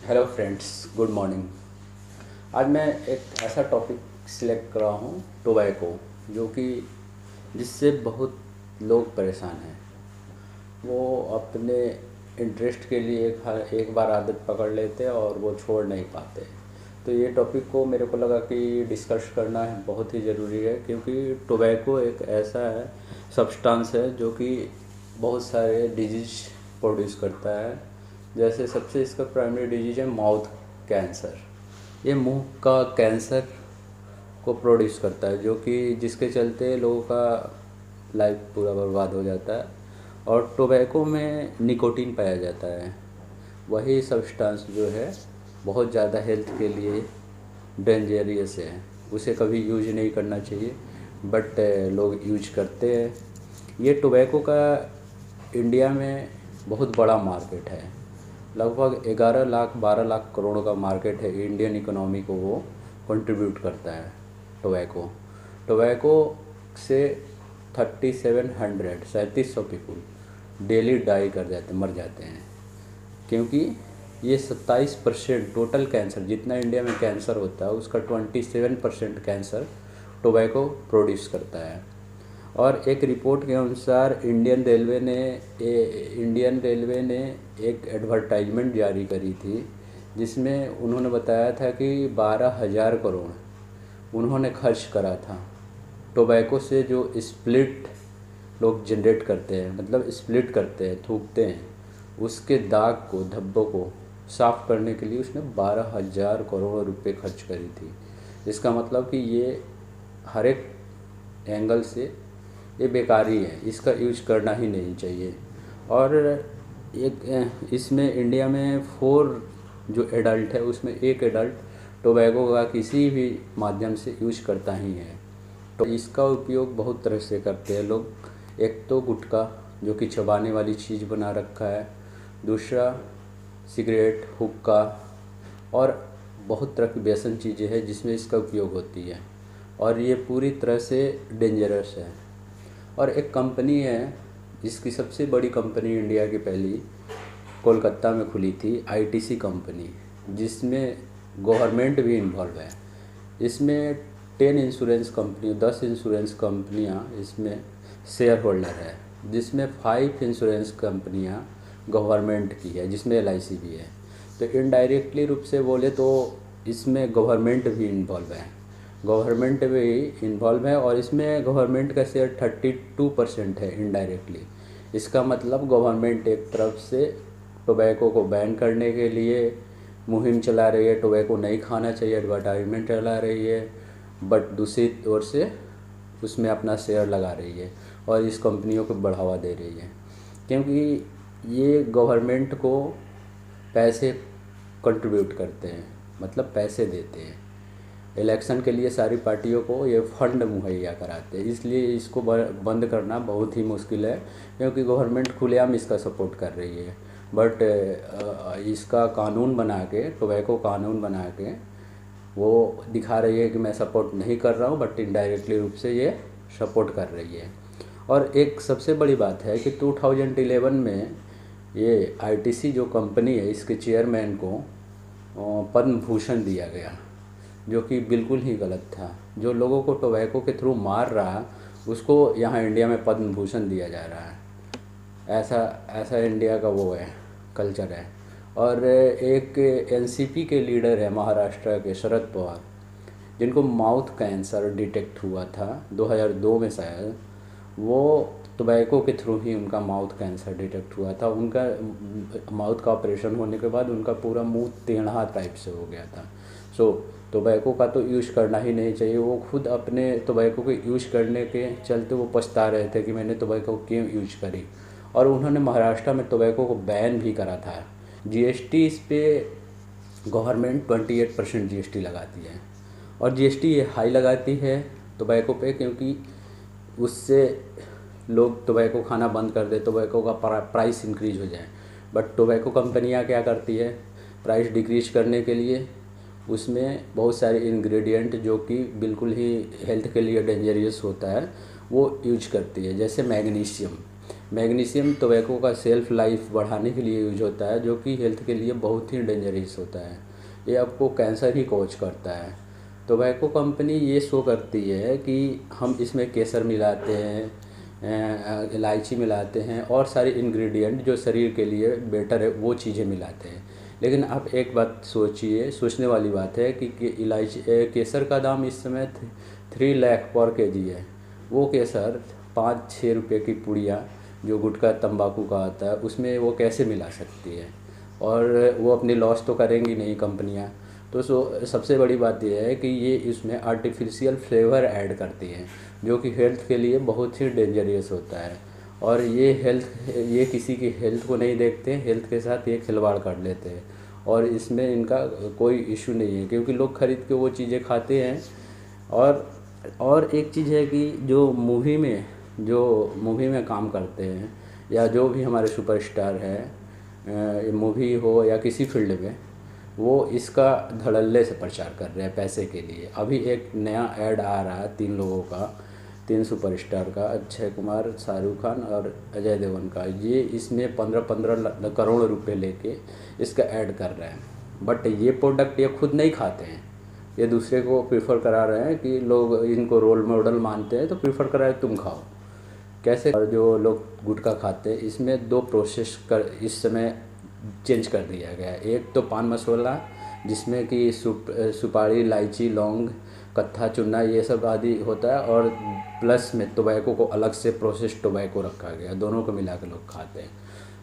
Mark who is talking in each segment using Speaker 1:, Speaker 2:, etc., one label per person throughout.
Speaker 1: Hello friends, good morning. आज मैं एक ऐसा टॉपिक सिलेक्ट कर रहा हूँ, टोबैको, जो कि जिससे बहुत लोग परेशान हैं। वो अपने इंटरेस्ट के लिए एक बार आदत पकड़ लेते हैं और वो छोड़ नहीं पाते। तो ये टॉपिक को मेरे को लगा कि डिस्कस करना है, बहुत ही ज़रूरी है, क्योंकि टोबैको एक ऐसा है सब्सटेंस है जो कि बहुत सारे डिजीज प्रोड्यूस करता है। जैसे सबसे इसका प्राइमरी डिजीज है माउथ कैंसर। ये मुंह का कैंसर को प्रोड्यूस करता है, जो कि जिसके चलते लोगों का लाइफ पूरा बर्बाद हो जाता है। और टोबैको में निकोटीन पाया जाता है, वही सब्सटेंस जो है बहुत ज़्यादा हेल्थ के लिए डेंजरियस है। उसे कभी यूज नहीं करना चाहिए, बट लोग यूज करते हैं। ये टोबैको का इंडिया में बहुत बड़ा मार्केट है। लगभग 11 लाख 12 लाख करोड़ का मार्केट है। इंडियन इकोनॉमी को वो कंट्रीब्यूट करता है टोबैको। टोबैको से 3700 पीपुल डेली डाई कर जाते, मर जाते हैं, क्योंकि ये 27% टोटल कैंसर, जितना इंडिया में कैंसर होता है उसका 27% कैंसर टोबैको प्रोड्यूस करता है। और एक रिपोर्ट के अनुसार इंडियन रेलवे ने एक एडवर्टाइजमेंट जारी करी थी, जिसमें उन्होंने बताया था कि 12,000 करोड़ उन्होंने खर्च करा था टोबैको से। जो स्प्लिट लोग जनरेट करते हैं, मतलब स्प्लिट करते हैं, थूकते हैं, उसके दाग को, धब्बों को साफ़ करने के लिए उसने 12,000 करोड़ रुपए खर्च करी थी। इसका मतलब कि ये हर एक एंगल से ये बेकारी है, इसका यूज करना ही नहीं चाहिए। और एक इसमें इंडिया में 4 जो एडल्ट है उसमें एक एडल्ट टोबैको का किसी भी माध्यम से यूज करता ही है। तो इसका उपयोग बहुत तरह से करते हैं लोग। एक तो गुटखा, जो कि चबाने वाली चीज़ बना रखा है। दूसरा सिगरेट, हुक्का और बहुत तरह की व्यसन चीज़ें हैं जिसमें इसका उपयोग होती है, और ये पूरी तरह से डेंजरस है। और एक कंपनी है जिसकी सबसे बड़ी कंपनी इंडिया की पहली कोलकाता में खुली थी, आईटीसी कंपनी, जिसमें गवर्नमेंट भी इन्वॉल्व है। इसमें 10 इंश्योरेंस कंपनियां इसमें शेयर होल्डर है, जिसमें 5 इंश्योरेंस कंपनियां गवर्नमेंट की है, जिसमें एलआईसी भी है। तो इनडायरेक्टली रूप से बोले तो इसमें गवर्नमेंट भी इन्वॉल्व है। और इसमें गवर्नमेंट का शेयर 32% है इनडायरेक्टली। इसका मतलब गवर्नमेंट एक तरफ से टोबैको को बैन करने के लिए मुहिम चला रही है, टोबैको नहीं खाना चाहिए, एडवर्टाइजमेंट चला रही है, बट दूसरी ओर से उसमें अपना शेयर लगा रही है और इस कंपनियों को बढ़ावा दे रही है, क्योंकि ये गवर्नमेंट को पैसे कंट्रीब्यूट करते हैं, मतलब पैसे देते हैं। इलेक्शन के लिए सारी पार्टियों को ये फंड मुहैया कराते हैं, इसलिए इसको बंद करना बहुत ही मुश्किल है, क्योंकि गवर्नमेंट खुलेआम इसका सपोर्ट कर रही है। बट इसका कानून बना के, टोबैको कानून बना के वो दिखा रही है कि मैं सपोर्ट नहीं कर रहा हूँ, बट इनडायरेक्टली रूप से ये सपोर्ट कर रही है। और एक सबसे बड़ी बात है कि 2011 में ये आईटीसी जो कंपनी है, इसके चेयरमैन को पद्म भूषण दिया गया, जो कि बिल्कुल ही गलत था। जो लोगों को टोबैको के थ्रू मार रहा, उसको यहाँ इंडिया में पद्म भूषण दिया जा रहा है। ऐसा इंडिया का वो है, कल्चर है। और एक एनसीपी के लीडर है महाराष्ट्र के, शरद पवार, जिनको माउथ कैंसर डिटेक्ट हुआ था 2002 में शायद। वो टोबैको के थ्रू ही उनका माउथ कैंसर डिटेक्ट हुआ था। उनका माउथ का ऑपरेशन होने के बाद उनका पूरा मुंह टेढ़ा टाइप से हो गया था। सो टोबैको का तो यूज करना ही नहीं चाहिए। वो खुद अपने टोबैको के यूज करने के चलते वो पछता रहे थे कि मैंने टोबैको क्यों यूज करी। और उन्होंने महाराष्ट्र में टोबैको को बैन भी करा था। जीएसटी इस पे गवर्नमेंट 28% जीएसटी लगाती है, और जीएसटी ये हाई लगाती है टोबैको पे, क्योंकि उससे लोग टोबैको खाना बंद कर दे, टोबैको का प्राइस इंक्रीज हो जाए। बट टोबैको कंपनियां क्या करती है, प्राइस डिक्रीज करने के लिए उसमें बहुत सारे इंग्रेडिएंट जो कि बिल्कुल ही हेल्थ के लिए डेंजरियस होता है वो यूज करती है। जैसे मैग्नीशियम, मैग्नीशियम टोबैको का सेल्फ लाइफ बढ़ाने के लिए यूज होता है, जो कि हेल्थ के लिए बहुत ही डेंजरस होता है। ये आपको कैंसर ही कॉज करता है। टोबैको कंपनी ये शो करती है कि हम इसमें केसर मिलाते हैं, इलायची मिलाते हैं और सारे इंग्रेडिएंट जो शरीर के लिए बेटर है वो चीज़ें मिलाते हैं। लेकिन आप एक बात सोचिए, सोचने वाली बात है कि इलायची केसर का दाम इस समय 3 लाख पर केजी है। वो केसर 5-6 रुपये की पुड़िया जो गुटखा तंबाकू का आता है उसमें वो कैसे मिला सकती है, और वो अपनी लॉस तो करेंगी नहीं कंपनियां। तो सबसे बड़ी बात यह है कि ये इसमें आर्टिफिशियल फ्लेवर ऐड करती हैं, जो कि हेल्थ के लिए बहुत ही डेंजरस होता है। और ये किसी की हेल्थ को नहीं देखते, हेल्थ के साथ ये खिलवाड़ कर लेते हैं, और इसमें इनका कोई इशू नहीं है क्योंकि लोग खरीद के वो चीज़ें खाते हैं। और एक चीज़ है कि जो मूवी में काम करते हैं या जो भी हमारे सुपरस्टार है, मूवी हो या किसी फील्ड में, वो इसका धड़ल्ले से प्रचार कर रहे हैं पैसे के लिए। अभी एक नया ऐड आ रहा है 3 लोगों का, 3 सुपरस्टार का, अक्षय कुमार, शाहरुख खान और अजय देवगन का। ये इसमें 15-15 करोड़ रुपए लेके इसका ऐड कर रहे हैं, बट ये प्रोडक्ट ये खुद नहीं खाते हैं, ये दूसरे को प्रीफर करा रहे हैं कि लोग इनको रोल मॉडल मानते हैं तो प्रीफर करा रहे तुम खाओ कैसे। और जो लोग गुटखा खाते हैं इसमें 2 प्रोसेस कर इस समय चेंज कर दिया गया है। एक तो पान मसाला जिसमें कि सुपारी, इलायची, लौंग, कत्था, चुन्ना ये सब आदि होता है, और प्लस में टोबैको को अलग से प्रोसेस टोबैको रखा गया, दोनों को मिला के लोग खाते हैं,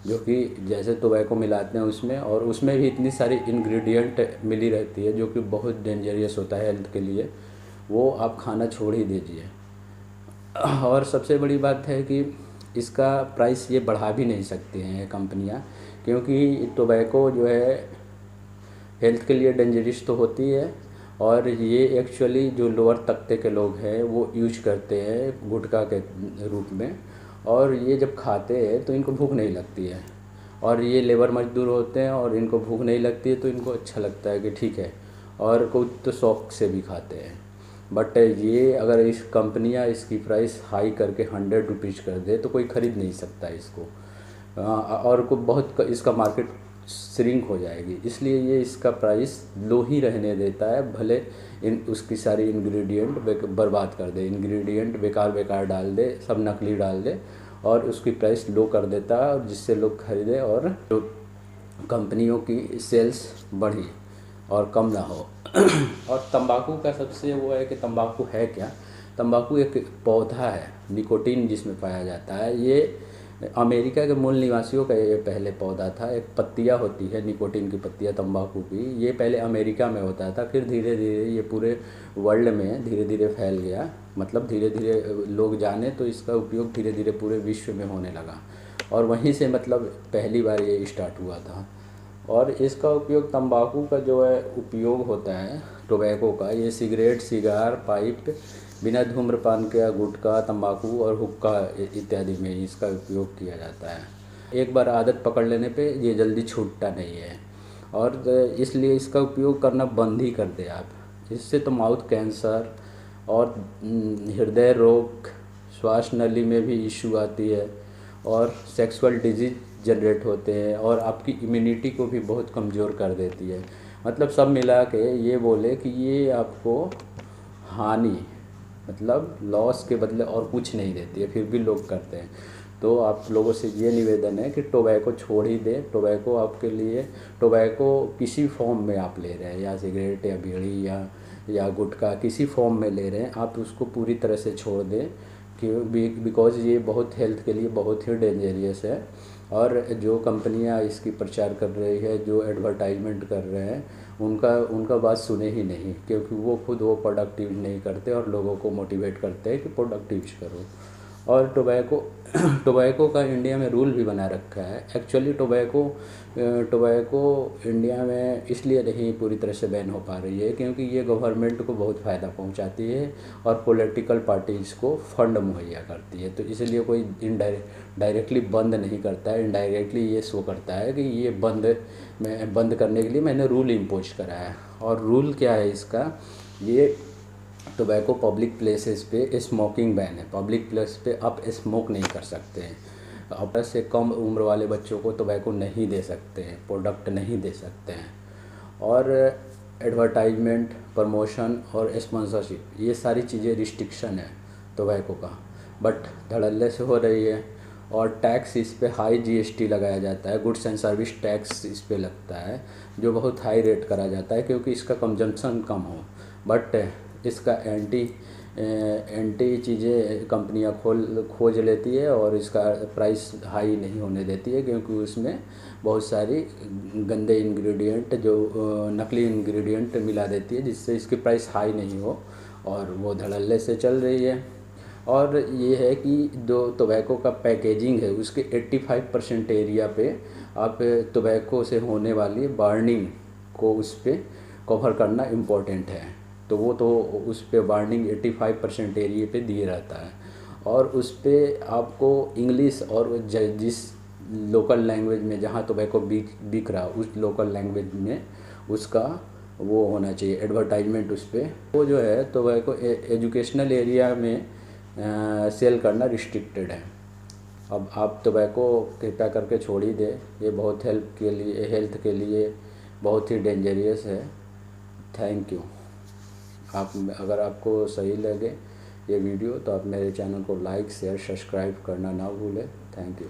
Speaker 1: जो कि जैसे टोबैको मिलाते हैं उसमें, और उसमें भी इतनी सारी इंग्रेडिएंट मिली रहती है जो कि बहुत डेंजरस होता है हेल्थ के लिए, वो आप खाना छोड़ ही दीजिए। और सबसे बड़ी बात है कि इसका प्राइस ये बढ़ा भी नहीं सकती हैं ये कंपनियां, क्योंकि टोबैको जो है हेल्थ के लिए डेंजरस तो होती है, और ये एक्चुअली जो लोअर तबके के लोग हैं वो यूज करते हैं गुटखा के रूप में, और ये जब खाते हैं तो इनको भूख नहीं लगती है, और ये लेबर मजदूर होते हैं और इनको भूख नहीं लगती है तो इनको अच्छा लगता है कि ठीक है, और कोई तो शौक से भी खाते हैं। बट ये अगर इस कंपनियां इसकी प्राइस हाई करके 100 रुपीज़ कर दे तो कोई ख़रीद नहीं सकता इसको, और को बहुत इसका मार्केट श्रिंक हो जाएगी, इसलिए ये इसका प्राइस लो ही रहने देता है। भले उसकी सारी इंग्रेडिएंट बर्बाद कर दे, इंग्रेडिएंट बेकार डाल दे, सब नकली डाल दे, और उसकी प्राइस लो कर देता है, और जिससे लोग खरीदे और तो कंपनियों की सेल्स बढ़ी और कम ना हो। और तंबाकू का सबसे वो है कि तंबाकू है क्या। तंबाकू एक पौधा है, निकोटीन जिसमें पाया जाता है। ये अमेरिका के मूल निवासियों का ये पहले पौधा था। एक पत्तियाँ होती है निकोटीन की पत्तियाँ तंबाकू की, ये पहले अमेरिका में होता था, फिर धीरे धीरे ये पूरे वर्ल्ड में धीरे धीरे फैल गया। मतलब धीरे धीरे लोग जाने तो इसका उपयोग धीरे धीरे पूरे विश्व में होने लगा, और वहीं से मतलब पहली बार ये स्टार्ट हुआ था। और इसका उपयोग तंबाकू का जो है उपयोग होता है टोबैको का, ये सिगरेट, सिगार, पाइप, बिना धूम्रपान के गुटखा, तंबाकू और हुक्का इत्यादि में इसका उपयोग किया जाता है। एक बार आदत पकड़ लेने पे ये जल्दी छूटता नहीं है, और इसलिए इसका उपयोग करना बंद ही कर दे आप। इससे तो माउथ कैंसर और हृदय रोग, श्वास नली में भी इश्यू आती है, और सेक्सुअल डिजीज जनरेट होते हैं, और आपकी इम्यूनिटी को भी बहुत कमज़ोर कर देती है। मतलब सब मिला के ये बोले कि ये आपको हानि मतलब लॉस के बदले और कुछ नहीं देती है, फिर भी लोग करते हैं। तो आप लोगों से ये निवेदन है कि टोबैको छोड़ ही दें। टोबैको आपके लिए, टोबैको किसी फॉर्म में आप ले रहे हैं, या सिगरेट या बीड़ी या गुटखा किसी फॉर्म में ले रहे हैं, आप उसको पूरी तरह से छोड़ दें, कि बिकॉज़ ये बहुत हेल्थ के लिए बहुत ही डेंजरियस है। और जो कंपनियां इसकी प्रचार कर रही है, जो एडवर्टाइजमेंट कर रहे हैं, उनका बात सुने ही नहीं, क्योंकि वो खुद वो प्रोडक्ट यूज नहीं करते और लोगों को मोटिवेट करते हैं कि प्रोडक्ट यूज करो। और टोबैको का इंडिया में रूल भी बना रखा है। एक्चुअली टोबैको इंडिया में इसलिए नहीं पूरी तरह से बैन हो पा रही है क्योंकि ये गवर्नमेंट को बहुत फ़ायदा पहुंचाती है और पॉलिटिकल पार्टीज़ को फंड मुहैया करती है। तो इसलिए कोई डायरेक्टली बंद नहीं करता है, इनडायरेक्टली ये शो करता है कि ये बंद करने के लिए मैंने रूल इम्पोज करा है। और रूल क्या है इसका, ये टोबैको पब्लिक प्लेसेस पे स्मोकिंग बैन है। पब्लिक प्लेस पे आप स्मोक नहीं कर सकते हैं। अपने से कम उम्र वाले बच्चों को टोबैको नहीं दे सकते हैं, प्रोडक्ट नहीं दे सकते हैं। और एडवर्टाइजमेंट, प्रमोशन और स्पॉन्सरशिप, ये सारी चीज़ें रिस्ट्रिक्शन है टोबैको का, बट धड़ल्ले से हो रही है। और टैक्स इस पे हाई जीएसटी लगाया जाता है, गुड्स एंड सर्विस टैक्स इस पे लगता है, जो बहुत हाई रेट करा जाता है क्योंकि इसका कंजम्पशन कम हो। बट इसका एंटी चीज़ें कंपनियां खोज लेती है और इसका प्राइस हाई नहीं होने देती है, क्योंकि उसमें बहुत सारी गंदे इंग्रेडिएंट, जो नकली इंग्रेडिएंट मिला देती है, जिससे इसकी प्राइस हाई नहीं हो, और वो धड़ल्ले से चल रही है। और ये है कि जो टोबैको का पैकेजिंग है उसके 85% एरिया पे आप टोबैको से होने वाली बर्निंग को उस पर कवर करना इम्पोर्टेंट है। तो वो तो उस पर वार्निंग 85% एरिया पे दिए रहता है, और उस पर आपको इंग्लिश और जिस लोकल लैंग्वेज में जहाँ टोबैको बिक रहा उस लोकल लैंग्वेज में उसका वो होना चाहिए एडवर्टाइजमेंट उस पर। वो जो है टोबैको एजुकेशनल एरिया में सेल करना रिस्ट्रिक्टेड है। अब आप टोबैको कृपया करके छोड़ ही दे, ये बहुत हेल्थ के लिए बहुत ही डेंजरियस है। Thank you. आप अगर आपको सही लगे ये वीडियो तो आप मेरे चैनल को लाइक, शेयर, सब्सक्राइब करना ना भूलें। Thank you.